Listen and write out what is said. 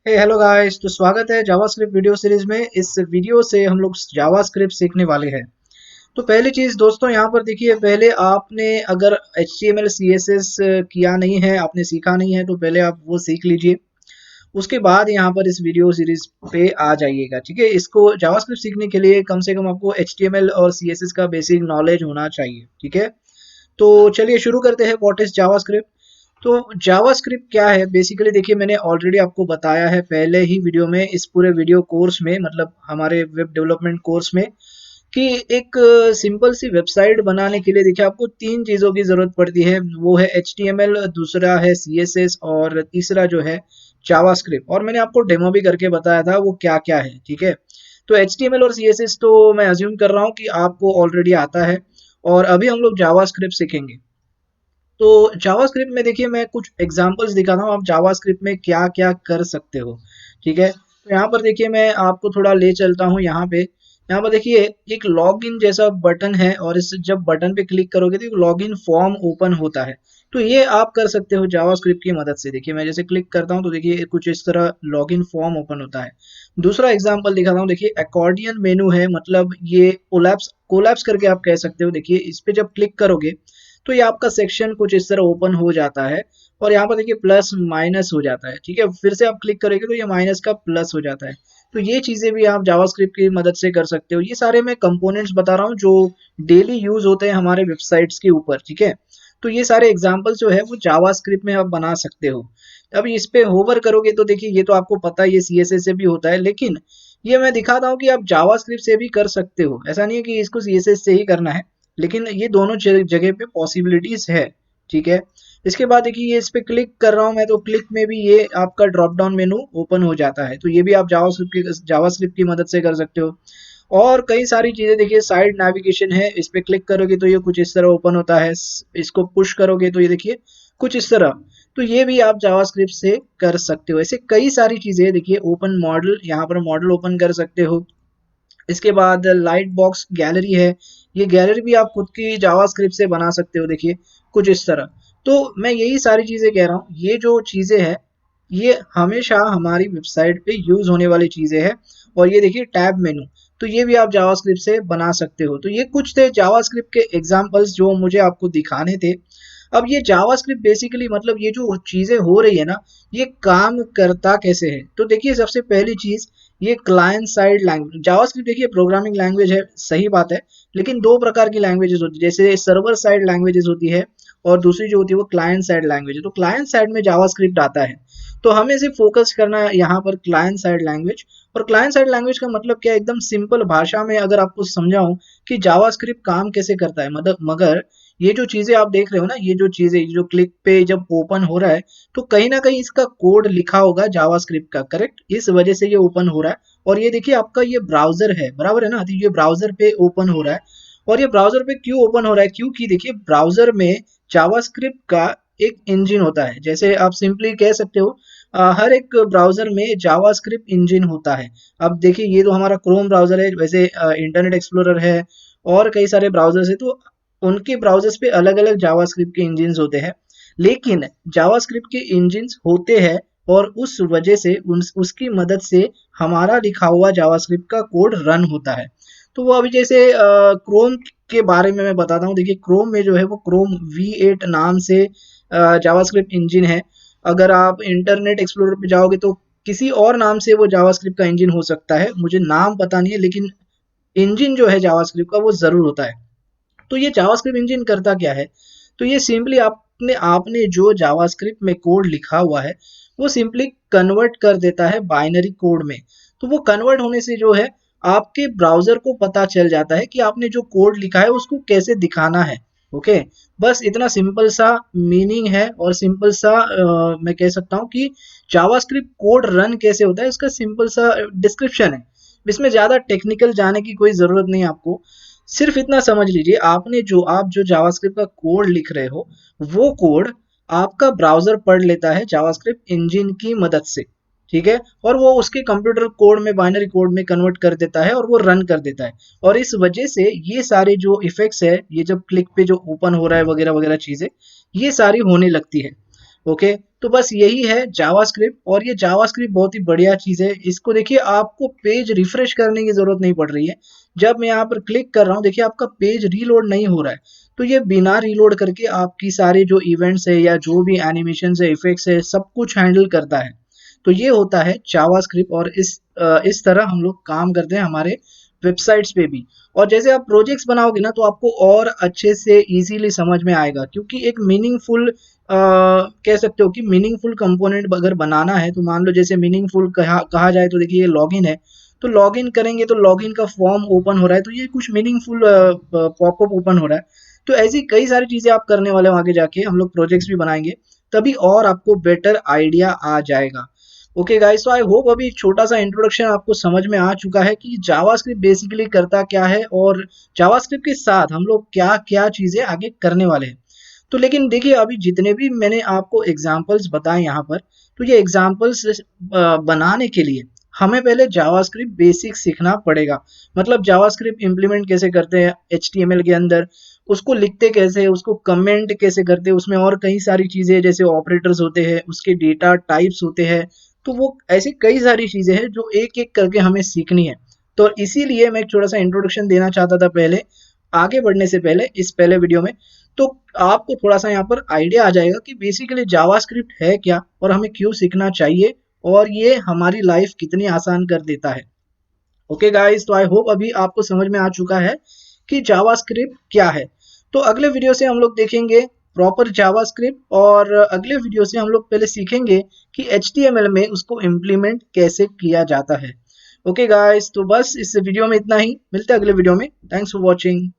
Hello guys. तो स्वागत है जावास्क्रिप्ट वीडियो सीरीज में। इस वीडियो से हम लोग जावास्क्रिप्ट सीखने वाले हैं। तो पहली चीज दोस्तों यहाँ पर देखिए, पहले आपने अगर HTML CSS किया नहीं है, आपने सीखा नहीं है, तो पहले आप वो सीख लीजिए। उसके बाद यहाँ पर इस वीडियो सीरीज पे आ जाइएगा। ठीक है, इसको जावास्क्रिप्ट सीखने के लिए कम से कम आपको HTML और CSS का बेसिक नॉलेज होना चाहिए। ठीक है, तो चलिए शुरू करते हैं। What is JavaScript? तो जावास्क्रिप्ट क्या है बेसिकली, देखिए मैंने ऑलरेडी आपको बताया है पहले ही वीडियो में, इस पूरे वीडियो कोर्स में, मतलब हमारे वेब डेवलपमेंट कोर्स में, कि एक सिंपल सी वेबसाइट बनाने के लिए देखिए आपको तीन चीज़ों की ज़रूरत पड़ती है। वो है HTML, दूसरा है CSS और तीसरा जो है जावास्क्रिप्ट। और मैंने आपको डेमो भी करके बताया था वो क्या क्या है। ठीक है, तो HTML और CSS तो मैं अज्यूम कर रहा हूँ कि आपको ऑलरेडी आता है, और अभी हम लोग जावास्क्रिप्ट सीखेंगे। तो जावास्क्रिप्ट में देखिए मैं कुछ एग्जांपल्स दिखाता हूँ, आप जावास्क्रिप्ट में क्या क्या कर सकते हो। ठीक है, तो यहाँ पर देखिए मैं आपको थोड़ा ले चलता हूँ। यहाँ पर देखिए एक लॉगिन जैसा बटन है, और इस जब बटन पे क्लिक करोगे तो एक लॉगिन फॉर्म ओपन होता है। तो ये आप कर सकते हो जावास्क्रिप्ट की मदद से। देखिए मैं जैसे क्लिक करता हूँ तो देखिए कुछ इस तरह लॉगिन फॉर्म ओपन होता है। दूसरा एग्जांपल दिखाता हूँ, देखिए अकॉर्डियन मेनू है, मतलब ये कोलैप्स कोलैप्स करके आप कह सकते हो। देखिए इस पे जब क्लिक करोगे तो ये आपका सेक्शन कुछ इस तरह ओपन हो जाता है, और यहाँ पर देखिए प्लस माइनस हो जाता है। ठीक है, फिर से आप क्लिक करेंगे तो ये माइनस का प्लस हो जाता है। तो ये चीज़ें भी आप जावास्क्रिप्ट की मदद से कर सकते हो। ये सारे मैं कंपोनेंट्स बता रहा हूँ जो डेली यूज होते हैं हमारे वेबसाइट्स के ऊपर। ठीक है, तो ये सारे एग्जाम्पल्स जो है वो जावास्क्रिप्ट में आप बना सकते हो। अब इस पे होवर करोगे तो देखिए ये तो आपको पता है, ये CSS से भी होता है, लेकिन ये मैं दिखाता हूँ कि आप जावास्क्रिप्ट से भी कर सकते हो। ऐसा नहीं है कि इसको CSS से ही करना है, लेकिन ये दोनों जगह पे पॉसिबिलिटीज है। ठीक है, इसके बाद देखिए ये इस पे क्लिक कर रहा हूँ मैं, तो क्लिक में भी ये आपका ड्रॉप डाउन मेनू ओपन हो जाता है। तो ये भी आप जावास्क्रिप्ट की मदद से कर सकते हो। और कई सारी चीजें देखिए, साइड नेविगेशन है, इस पे क्लिक करोगे तो ये कुछ इस तरह ओपन होता है। इसको पुश करोगे तो ये देखिए कुछ इस तरह। तो ये भी आप जावास्क्रिप्ट से कर सकते हो। ऐसे कई सारी चीजें देखिए, ओपन मॉडल, यहाँ पर मॉडल ओपन कर सकते हो। इसके बाद लाइट बॉक्स गैलरी है, ये गैलरी भी आप खुद की जावास्क्रिप्ट से बना सकते हो। देखिए कुछ इस तरह। तो मैं यही सारी चीज़ें कह रहा हूँ, ये जो चीज़ें हैं ये हमेशा हमारी वेबसाइट पे यूज़ होने वाली चीज़ें हैं। और ये देखिए टैब मेनू, तो ये भी आप जावास्क्रिप्ट से बना सकते हो। तो ये कुछ थे जावास्क्रिप्ट के एग्जांपल्स जो मुझे आपको दिखाने थे। अब ये जावास्क्रिप्ट बेसिकली, मतलब ये जो चीज़ें हो रही है ना, ये काम करता कैसे है। तो देखिए सबसे पहली चीज़, ये क्लाइंट साइड लैंग्वेज। जावास्क्रिप्ट देखिए प्रोग्रामिंग लैंग्वेज है, सही बात है, लेकिन दो प्रकार की लैंग्वेजेस होती है। जैसे सर्वर साइड लैंग्वेजेस होती है, और दूसरी जो होती है वो क्लाइंट साइड लैंग्वेज है। तो क्लाइंट साइड में जावास्क्रिप्ट आता है, तो हमें सिर्फ फोकस करना है यहाँ पर क्लाइंट साइड लैंग्वेज। और क्लाइंट साइड लैंग्वेज का मतलब क्या है, एकदम सिंपल भाषा में अगर आपको समझाऊं कि जावास्क्रिप्ट काम कैसे करता है, मतलब मगर ये जो चीजें आप देख रहे हो ना, ये जो चीजें जो क्लिक पे जब ओपन हो रहा है, तो कहीं ना कहीं इसका कोड लिखा होगा जावास्क्रिप्ट का, करेक्ट, इस वजह से ये ओपन हो रहा है। और ये देखिए आपका ये ब्राउजर है, बराबर है ना, तो ये ब्राउजर पे ओपन हो रहा है। और ये ब्राउजर पे क्यों ओपन हो रहा है, क्योंकि देखिए ब्राउजर में जावास्क्रिप्ट का एक इंजन होता है। जैसे आप सिंपली कह सकते हो, हर एक ब्राउजर में जावास्क्रिप्ट इंजन होता है। अब देखिए ये तो हमारा क्रोम ब्राउजर है, वैसे इंटरनेट एक्सप्लोरर है, और कई सारे ब्राउजर्स है, तो उनके ब्राउजर्स पे अलग अलग जावास्क्रिप्ट के इंजन्स होते हैं। लेकिन जावास्क्रिप्ट के इंजन्स होते हैं, और उस वजह से उसकी मदद से हमारा लिखा हुआ जावास्क्रिप्ट का कोड रन होता है। तो वो अभी जैसे क्रोम के बारे में मैं बताता हूँ। देखिए क्रोम में जो है वो क्रोम V8 नाम से जावास्क्रिप्ट इंजन है। अगर आप इंटरनेट एक्सप्लोरर पे जाओगे तो किसी और नाम से वो जावास्क्रिप्ट का इंजन हो सकता है, मुझे नाम पता नहीं है, लेकिन इंजन जो है जावास्क्रिप्ट का वो जरूर होता है। तो ये जावास्क्रिप्ट इंजन करता क्या है, तो ये सिंपली आपने आपने जो जावास्क्रिप्ट में कोड लिखा हुआ है वो सिंपली कन्वर्ट कर देता है बाइनरी कोड में। तो वो कन्वर्ट होने से जो है आपके ब्राउजर को पता चल जाता है कि आपने जो कोड लिखा है उसको कैसे दिखाना है। ओके, बस इतना सिंपल सा मीनिंग है, और सिंपल सा मैं कह सकता हूँ कि जावास्क्रिप्ट कोड रन कैसे होता है इसका सिंपल सा डिस्क्रिप्शन है। इसमें ज्यादा टेक्निकल जाने की कोई जरूरत नहीं है आपको। सिर्फ इतना समझ लीजिए, आप जो जावास्क्रिप्ट का कोड लिख रहे हो, वो कोड आपका ब्राउजर पढ़ लेता है जावास्क्रिप्ट इंजन की मदद से। ठीक है, और वो उसके कंप्यूटर कोड में, बाइनरी कोड में कन्वर्ट कर देता है, और वो रन कर देता है। और इस वजह से ये सारे जो इफेक्ट्स है, ये जब क्लिक पे जो ओपन हो रहा है वगैरह वगैरह चीजें, ये सारी होने लगती है। ओके, तो बस यही है जावास्क्रिप्ट, और ये जावास्क्रिप्ट बहुत ही बढ़िया चीज़ है। इसको देखिए, आपको पेज रिफ्रेश करने की ज़रूरत नहीं पड़ रही है। जब मैं यहाँ पर क्लिक कर रहा हूँ, देखिए आपका पेज रीलोड नहीं हो रहा है। तो ये बिना रीलोड करके आपकी सारे जो इवेंट्स है या जो भी एनिमेशन है, इफेक्ट्स है, सब कुछ हैंडल करता है। तो ये होता है जावास्क्रिप्ट, और इस तरह हम लोग काम करते हैं हमारे वेबसाइट्स पे भी। और जैसे आप प्रोजेक्ट्स बनाओगे ना, तो आपको और अच्छे से इजीली समझ में आएगा, क्योंकि एक मीनिंगफुल कह सकते हो कि मीनिंगफुल कंपोनेंट अगर बनाना है, तो मान लो जैसे मीनिंगफुल कहा जाए, तो देखिए ये लॉगिन है। तो लॉगिन करेंगे तो लॉगिन का फॉर्म ओपन हो रहा है, तो ये कुछ मीनिंगफुल पॉपअप ओपन हो रहा है। तो ऐसी कई सारी चीजें आप करने वाले हो आगे जाके, हम लोग प्रोजेक्ट्स भी बनाएंगे, तभी और आपको बेटर आइडिया आ जाएगा। ओके गाइस, तो आई होप अभी एक छोटा सा इंट्रोडक्शन आपको समझ में आ चुका है कि जावास्क्रिप्ट बेसिकली करता क्या है, और जावास्क्रिप्ट के साथ हम लोग क्या क्या चीजें आगे करने वाले हैं। तो लेकिन देखिए, अभी जितने भी मैंने आपको एग्जांपल्स बताए यहाँ पर, तो ये एग्जांपल्स बनाने के लिए हमें पहले जावास्क्रिप्ट बेसिक सीखना पड़ेगा। मतलब जावास्क्रिप्ट इम्प्लीमेंट कैसे करते हैं एचटीएमएल के अंदर, उसको लिखते कैसे हैं, उसको कमेंट कैसे करते हैं, उसमें और कई सारी चीज़ें जैसे ऑपरेटर्स होते हैं, उसके डेटा टाइप्स होते हैं। तो वो ऐसी कई सारी चीज़ें हैं जो एक एक करके हमें सीखनी है। तो इसीलिए मैं एक छोटा सा इंट्रोडक्शन देना चाहता था पहले, आगे बढ़ने से पहले, इस पहले वीडियो में। तो आपको थोड़ा सा यहाँ पर आइडिया आ जाएगा कि बेसिकली जावास्क्रिप्ट है क्या, और हमें क्यों सीखना चाहिए, और ये हमारी लाइफ कितनी आसान कर देता है। ओके गाइस, तो आई होप अभी आपको समझ में आ चुका है कि जावास्क्रिप्ट क्या है। तो अगले वीडियो से हम लोग देखेंगे प्रॉपर जावास्क्रिप्ट, और अगले वीडियो से हम लोग पहले सीखेंगे कि एचटीएमएल में उसको इम्प्लीमेंट कैसे किया जाता है। ओके गाइस, तो बस इस वीडियो में इतना ही, मिलते हैं अगले वीडियो में। Thanks for watching.